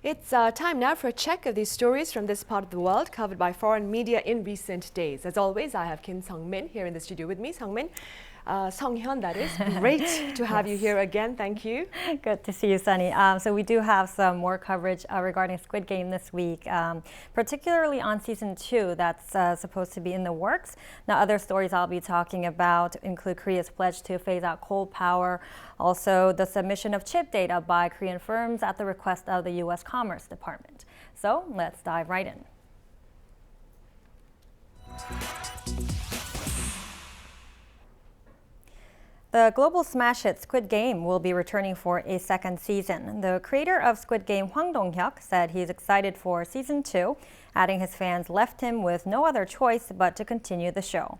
It's time now for a check of these stories from this part of the world covered by foreign media in recent days. As always, I have Kim Sung-min here in the studio with me. Sung-min, Sung-hyun, that is. Great to have you here again. Thank you. Good to see you, Sunny. So we do have some more coverage regarding Squid Game this week, particularly on season 2 that's supposed to be in the works. Now, other stories I'll be talking about include Korea's pledge to phase out coal power, also the submission of chip data by Korean firms at the request of the U.S. Commerce Department. So let's dive right in. The global smash hit Squid Game will be returning for a second season. The creator of Squid Game, Hwang Dong-hyuk, said he's excited for season 2, adding his fans left him with no other choice but to continue the show.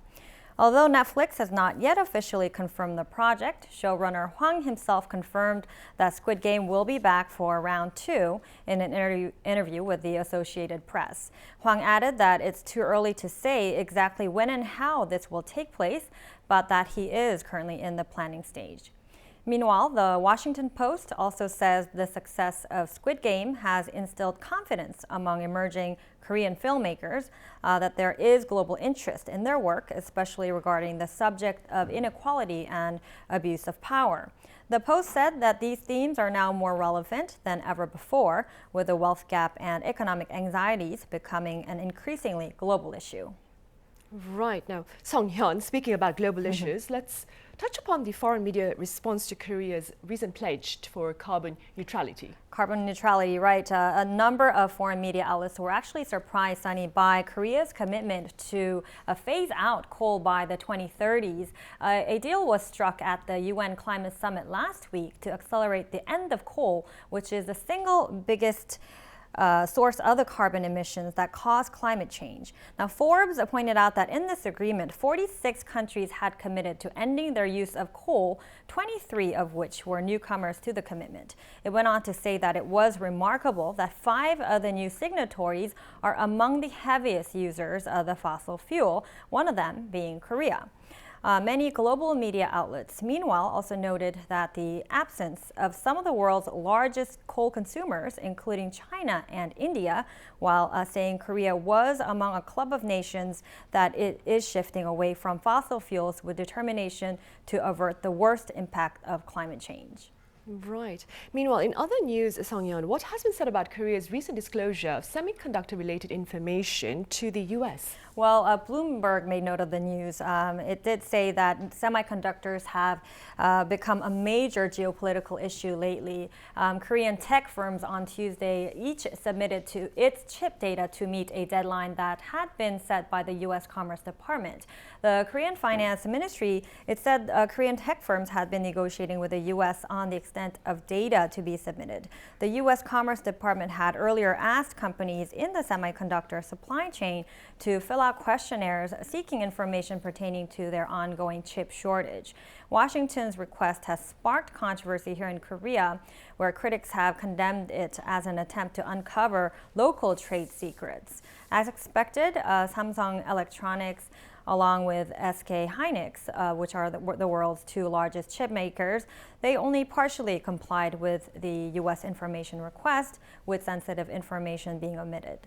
Although Netflix has not yet officially confirmed the project, showrunner Hwang himself confirmed that Squid Game will be back for round 2 in an interview with the Associated Press. Hwang added that it's too early to say exactly when and how this will take place, but that he is currently in the planning stage. Meanwhile, the Washington Post also says the success of Squid Game has instilled confidence among emerging Korean filmmakers that there is global interest in their work, especially regarding the subject of inequality and abuse of power. The Post said that these themes are now more relevant than ever before, with the wealth gap and economic anxieties becoming an increasingly global issue. Right. Now, Sung-hyun, speaking about global issues, let's touch upon the foreign media response to Korea's recent pledge for carbon neutrality. Carbon neutrality, right. A number of foreign media outlets were actually surprised, Sunny, by Korea's commitment to phase out coal by the 2030s. A deal was struck at the UN Climate Summit last week to accelerate the end of coal, which is the single biggest source of the carbon emissions that cause climate change. Now, Forbes pointed out that in this agreement, 46 countries had committed to ending their use of coal, 23 of which were newcomers to the commitment. It went on to say that it was remarkable that 5 of the new signatories are among the heaviest users of the fossil fuel, one of them being Korea. Many global media outlets, meanwhile, also noted that the absence of some of the world's largest coal consumers, including China and India, while saying Korea was among a club of nations that it is shifting away from fossil fuels with determination to avert the worst impact of climate change. Right. Meanwhile, in other news, Sung-hyun, what has been said about Korea's recent disclosure of semiconductor-related information to the U.S.? Well, Bloomberg made note of the news. It did say that semiconductors have become a major geopolitical issue lately. Korean tech firms on Tuesday each submitted to its chip data to meet a deadline that had been set by the U.S. Commerce Department. The Korean Finance Ministry, it said Korean tech firms had been negotiating with the U.S. on the extent of data to be submitted. The U.S. Commerce Department had earlier asked companies in the semiconductor supply chain to fill out questionnaires seeking information pertaining to their ongoing chip shortage. Washington's request has sparked controversy here in Korea, where critics have condemned it as an attempt to uncover local trade secrets. As expected, Samsung Electronics, along with SK Hynix, which are the world's 2 largest chip makers, they only partially complied with the U.S. information request, with sensitive information being omitted.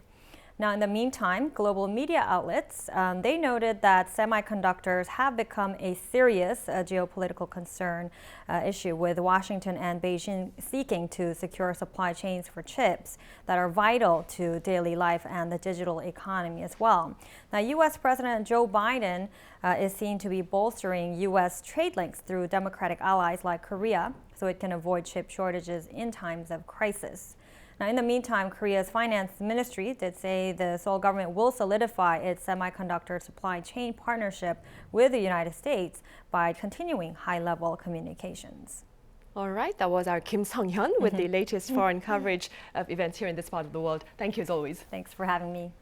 Now, in the meantime, global media outlets, they noted that semiconductors have become a serious geopolitical concern issue, with Washington and Beijing seeking to secure supply chains for chips that are vital to daily life and the digital economy as well. Now, U.S. President Joe Biden is seen to be bolstering U.S. trade links through democratic allies like Korea, so it can avoid chip shortages in times of crisis. Now, in the meantime, Korea's finance ministry did say the Seoul government will solidify its semiconductor supply chain partnership with the United States by continuing high-level communications. All right, that was our Kim Sung-hyun with the latest foreign coverage of events here in this part of the world. Thank you as always. Thanks for having me.